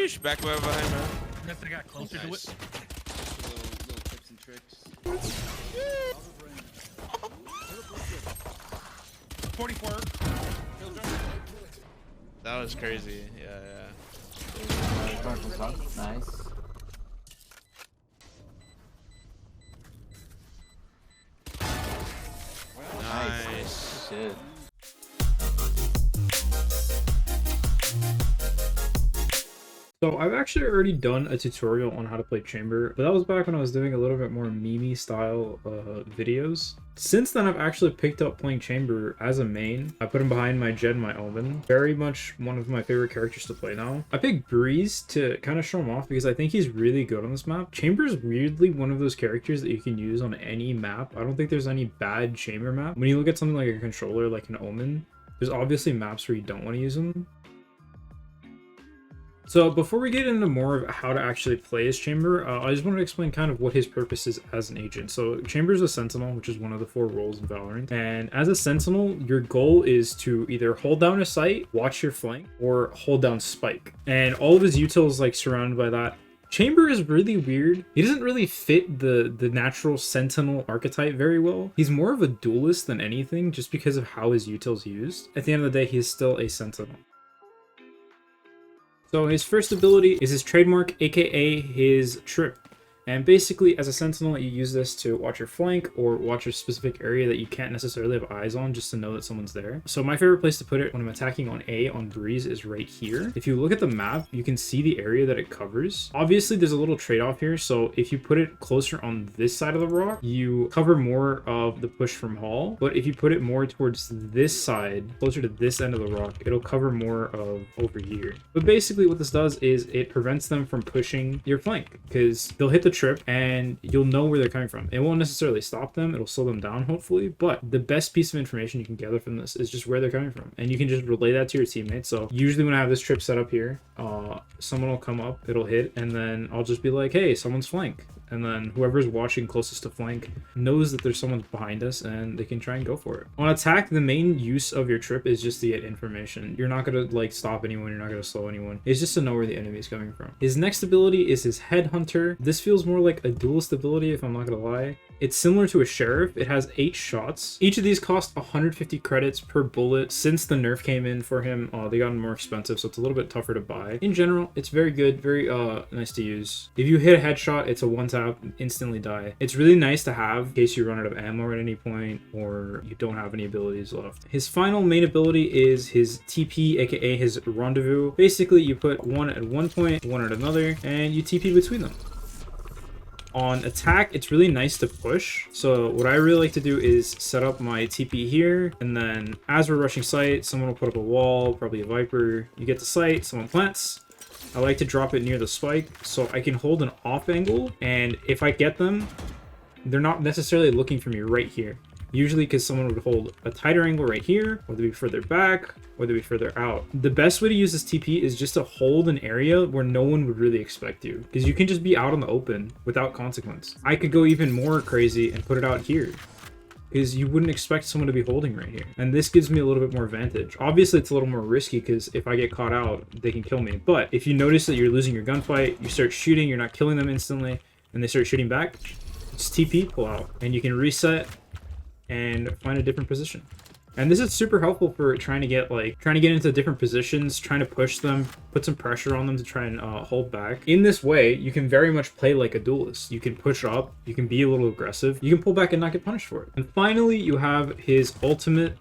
Sheesh. Back away behind, man. Unless I got closer to it. Nice. Little tips and tricks. 44. That was crazy. Yeah, yeah. Nice. Nice. Shit. So I've actually already done a tutorial on how to play Chamber, but that was back when I was doing a little bit more meme style videos. Since then, I've actually picked up playing Chamber as a main. I put him behind my Jed, my Omen. Very much one of my favorite characters to play now. I picked Breeze to kind of show him off because I think he's really good on this map. Chamber is weirdly one of those characters that you can use on any map. I don't think there's any bad Chamber map. When you look at something like a controller, like an Omen, there's obviously maps where you don't want to use them. So before we get into more of how to actually play as Chamber, I just want to explain kind of what his purpose is as an agent. So Chamber is a Sentinel, which is one of the 4 roles in Valorant. And as a Sentinel, your goal is to either hold down a site, watch your flank, or hold down Spike. And all of his utils like surrounded by that. Chamber is really weird. He doesn't really fit the natural Sentinel archetype very well. He's more of a duelist than anything just because of how his util's used. At the end of the day, he's still a Sentinel. So his first ability is his trademark, aka his trip. And basically, as a Sentinel, you use this to watch your flank or watch a specific area that you can't necessarily have eyes on just to know that someone's there. So my favorite place to put it when I'm attacking on A on Breeze is right here. If you look at the map, you can see the area that it covers. Obviously, there's a little trade-off here. So if you put it closer on this side of the rock, you cover more of the push from Hall. But if you put it more towards this side, closer to this end of the rock, it'll cover more of over here. But basically what this does is it prevents them from pushing your flank because they'll hit the trip and you'll know where they're coming from. It won't necessarily stop them, it'll slow them down hopefully, but the best piece of information you can gather from this is just where they're coming from, and you can just relay that to your teammates. So usually when I have this trip set up here, someone will come up, it'll hit, and then I'll just be like, hey, someone's flank, and then whoever's watching closest to flank knows that there's someone behind us and they can try and go for it. On attack, the main use of your trip is just to get information. You're not going to like stop anyone, you're not going to slow anyone. It's just to know where the enemy is coming from. His next ability is his Headhunter. This feels more like a duelist ability, if I'm not going to lie. It's similar to a Sheriff. It has 8 shots. Each of these cost 150 credits per bullet. Since the nerf came in for him, they got more expensive, so it's a little bit tougher to buy. In general, it's very good, very nice to use. If you hit a headshot, it's a one-tap, instantly die. It's really nice to have in case you run out of ammo at any point or you don't have any abilities left. His final main ability is his TP, aka his Rendezvous. Basically, you put one at one point, one at another, and you TP between them. On attack, it's really nice to push. So what I really like to do is set up my TP here, and then as we're rushing site, someone will put up a wall, probably a Viper. You get to site, someone plants. I like to drop it near the spike so I can hold an off angle, and if I get them, they're not necessarily looking for me right here. Usually because someone would hold a tighter angle right here, whether it be further back, whether it be further out. The best way to use this TP is just to hold an area where no one would really expect you, because you can just be out in the open without consequence. I could go even more crazy and put it out here, because you wouldn't expect someone to be holding right here. And this gives me a little bit more advantage. Obviously, it's a little more risky because if I get caught out, they can kill me. But if you notice that you're losing your gunfight, you start shooting, you're not killing them instantly, and they start shooting back, just TP, pull out, and you can reset and find a different position. And this is super helpful for trying to get into different positions, trying to push them, put some pressure on them to try and hold back. In this way, you can very much play like a duelist. You can push up, you can be a little aggressive, you can pull back and not get punished for it. And finally, you have his ultimate,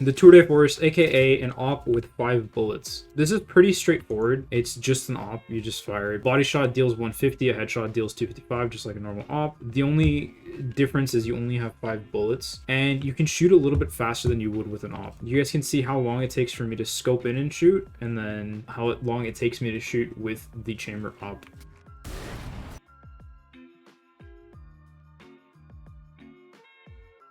the Tour de Force, aka an op with 5 bullets. This is pretty straightforward. It's just an op, you just fire it. Body shot deals 150, a headshot deals 255, just like a normal op. The only difference is you only have 5 bullets, and you can shoot a little bit faster than you would with an op. You guys can see how long it takes for me to scope in and shoot, and then how long it takes me to shoot with the chamber op.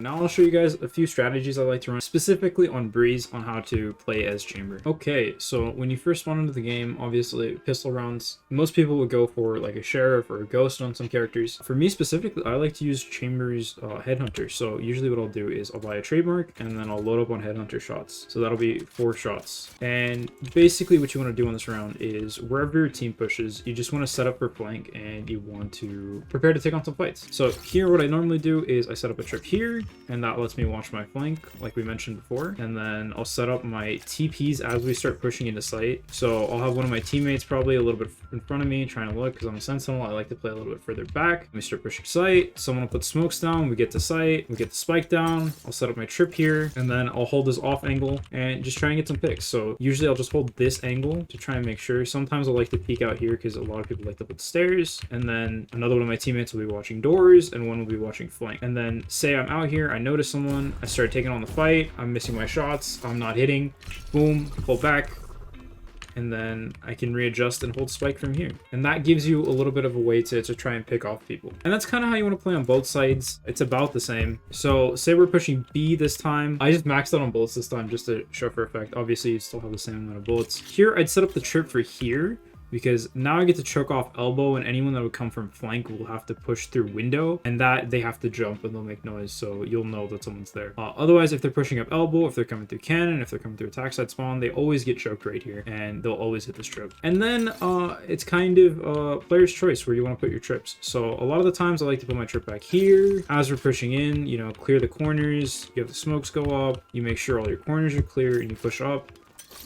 Now I'll show you guys a few strategies I like to run specifically on Breeze on how to play as Chamber. Okay, so when you first spawn into the game, obviously pistol rounds, most people would go for like a Sheriff or a Ghost on some characters. For me specifically, I like to use Chamber's Headhunter. So usually what I'll do is I'll buy a trademark and then I'll load up on Headhunter shots. So that'll be 4 shots. And basically what you want to do on this round is wherever your team pushes, you just want to set up for flank and you want to prepare to take on some fights. So here what I normally do is I set up a trip here, and that lets me watch my flank like we mentioned before, and then I'll set up my TPs as we start pushing into sight. So I'll have one of my teammates probably a little bit in front of me trying to look, because I'm a sentinel. I like to play a little bit further back. We start pushing sight, someone will put smokes down, we get to sight, we get the spike down. I'll set up my trip here, and then I'll hold this off angle and just try and get some picks. So usually I'll just hold this angle to try and make sure. Sometimes I like to peek out here because a lot of people like to put stairs, and then another one of my teammates will be watching doors and one will be watching flank. And then say I'm out here, I notice someone, I start taking on the fight, I'm missing my shots, I'm not hitting, boom, pull back, and then I can readjust and hold spike from here. And that gives you a little bit of a way to try and pick off people. And that's kind of how you want to play on both sides. It's about the same. So say we're pushing B this time. I just maxed out on bullets this time just to show for effect. Obviously you still have the same amount of bullets. Here I'd set up the trip for here, because now I get to choke off elbow, and anyone that would come from flank will have to push through window, and that they have to jump and they'll make noise, so you'll know that someone's there. Otherwise, if they're pushing up elbow, if they're coming through cannon, if they're coming through attack side spawn, they always get choked right here, and they'll always hit this trip. And then it's kind of player's choice where you want to put your trips. So a lot of the times I like to put my trip back here. As we're pushing in, you know, clear the corners, you have the smokes go up, you make sure all your corners are clear, and you push up.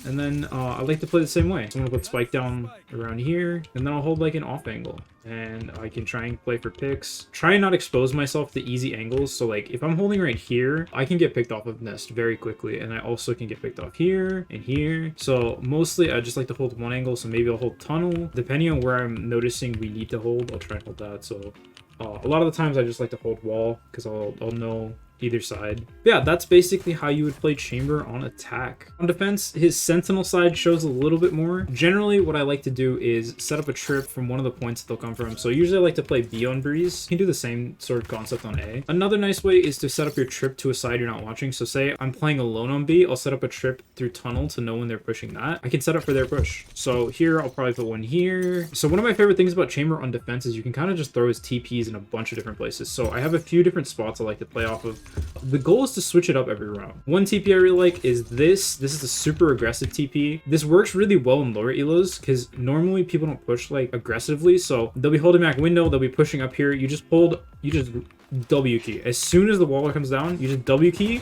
And then I like to play the same way. So I'm gonna put spike down around here, and then I'll hold like an off angle, and I can try and play for picks. Try and not expose myself to easy angles. So like if I'm holding right here, I can get picked off of nest very quickly, and I also can get picked off here and here. So mostly I just like to hold one angle. So maybe I'll hold tunnel. Depending on where I'm noticing we need to hold, I'll try and hold that. So a lot of the times I just like to hold wall, because I'll know either side. But yeah, that's basically how you would play Chamber on attack. On defense, his sentinel side shows a little bit more. Generally, what I like to do is set up a trip from one of the points that they'll come from. So usually I like to play B on Breeze. You can do the same sort of concept on A. Another nice way is to set up your trip to a side you're not watching. So say I'm playing alone on B, I'll set up a trip through tunnel to know when they're pushing that. I can set up for their push. So here, I'll probably put one here. So one of my favorite things about Chamber on defense is you can kind of just throw his TPs in a bunch of different places. So I have a few different spots I like to play off of. The goal is to switch it up every round. One TP I really like is this. This is a super aggressive TP. This works really well in lower elos because normally people don't push like aggressively. So they'll be holding back window, they'll be pushing up here. You just W key. As soon as the waller comes down, you just W key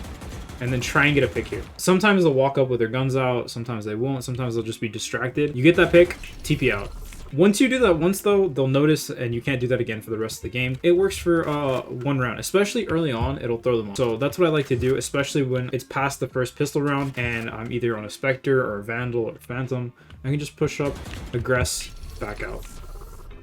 and then try and get a pick here. Sometimes they'll walk up with their guns out. Sometimes they won't. Sometimes they'll just be distracted. You get that pick, TP out. Once you do that once though, they'll notice and you can't do that again for the rest of the game. It works for one round, especially early on, it'll throw them off. So that's what I like to do, especially when it's past the first pistol round and I'm either on a Spectre or a Vandal or Phantom. I can just push up, aggress, back out.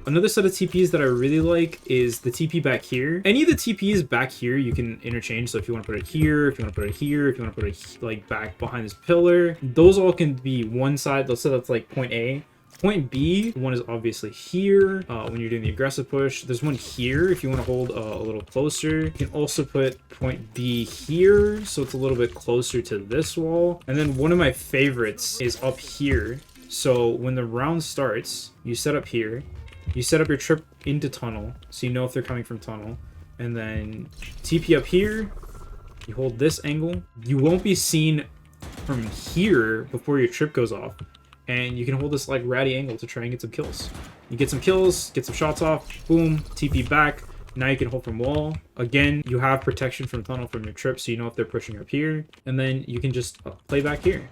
Another set of TPs that I really like is the TP back here. Any of the TPs back here you can interchange. So if you want to put it here, if you want to put it here, if you want to put it like back behind this pillar, those all can be one side. Let's say that's like point A. Point B, one is obviously here when you're doing the aggressive push. There's one here if you want to hold a little closer. You can also put point B here, so it's a little bit closer to this wall. And then one of my favorites is up here. So when the round starts, you set up here. You set up your trip into tunnel, so you know if they're coming from tunnel. And then TP up here. You hold this angle. You won't be seen from here before your trip goes off. And you can hold this like ratty angle to try and get some kills. You get some kills, get some shots off, boom, TP back. Now you can hold from wall. Again, you have protection from tunnel from your trip, so you know if they're pushing up here. And then you can just play back here.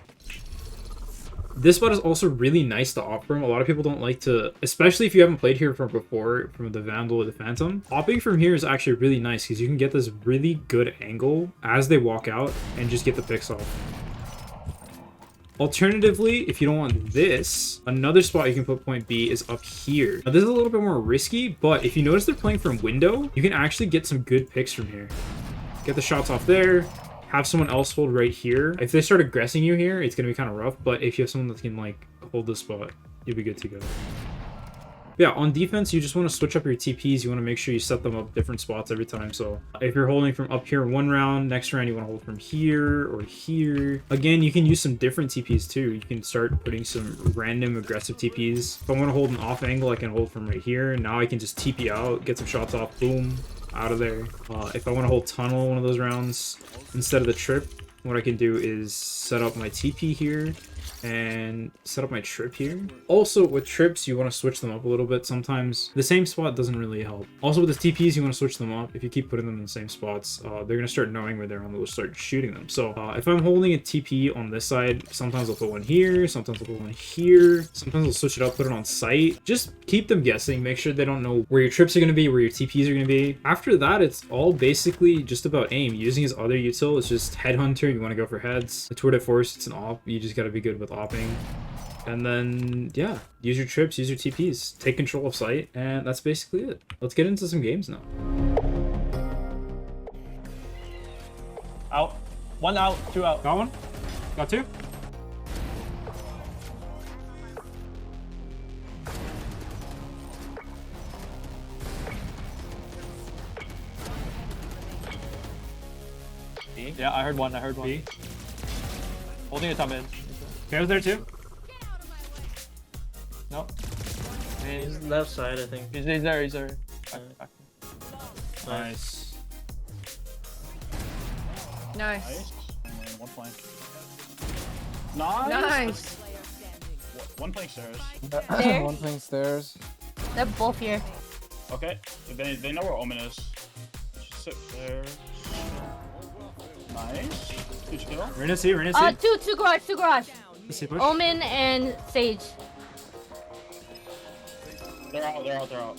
This spot is also really nice to op from. A lot of people don't like to, especially if you haven't played here from before, from the Vandal or the Phantom. Opping from here is actually really nice because you can get this really good angle as they walk out and just get the picks off. Alternatively, if you don't want this, another spot you can put point B is up here. Now, this is a little bit more risky, but if you notice they're playing from window, you can actually get some good picks from here. Get the shots off there, have someone else hold right here. If they start aggressing you here, it's going to be kind of rough, but if you have someone that can like hold this spot, you'll be good to go. Yeah, on defense, you just want to switch up your TPs. You want to make sure you set them up different spots every time. So if you're holding from up here one round, next round you want to hold from here or here. Again, you can use some different TPs too. You can start putting some random aggressive TPs. If I want to hold an off angle, I can hold from right here. Now I can just TP out, get some shots off, boom, out of there. If I want to hold tunnel one of those rounds, instead of the trip, what I can do is set up my TP here and set up my trip here. Also, with trips, you want to switch them up a little bit. Sometimes the same spot doesn't really help. Also, with the TPs, you want to switch them up. If you keep putting them in the same spots, they're going to start knowing where they're on. They'll start shooting them. So if I'm holding a TP on this side, sometimes I'll put one here, sometimes I'll put one here, sometimes I'll switch it up, put it on site. Just keep them guessing. Make sure they don't know where your trips are going to be, where your TPs are going to be. After that, it's all basically just about aim. Using his other util, it's just headhunter. You want to go for heads. The tour de force, it's an op. You just got to be good with opping. And then, yeah, use your trips, use your TPs, take control of site, and that's basically it. Let's get into some games now. Out. One out, two out. Got one? Got two? Yeah, I heard one, I heard one. B. Holding a top mid. Okay, was there too? No. He's left side, I think. He's there, he's there. Back. Nice. Nice. One flank. Nice. Nice. One flank stairs. There. One thing stairs. They're both here. Okay. They know where Omen is. Just sit there. Nice. Huge kill. We're gonna see, we're gonna see. Two garage. Let's see, push. Omen and Sage. They're out.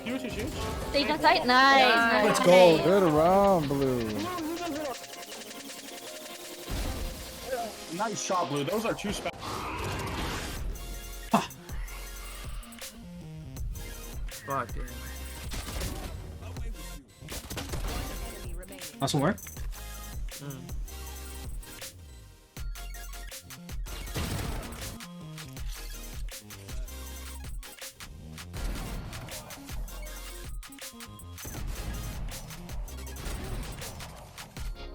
Huge. Sage on site. Nice. Let's go. Good round, Blue. Nice shot, Blue. Those are two spots. Fuck, yeah. Last one where?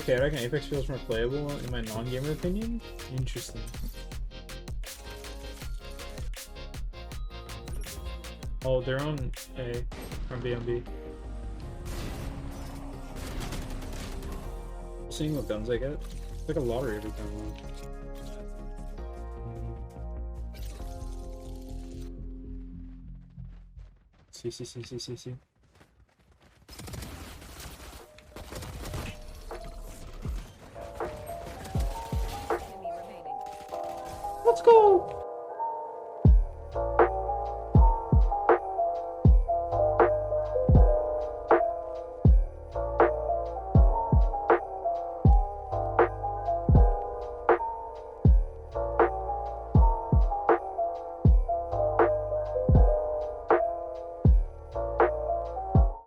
Okay, I reckon Apex feels more playable in my non-gamer opinion. Interesting. Oh, they're on A from B on B. Seeing what guns I get. It's like a lottery every time. See. Let's go!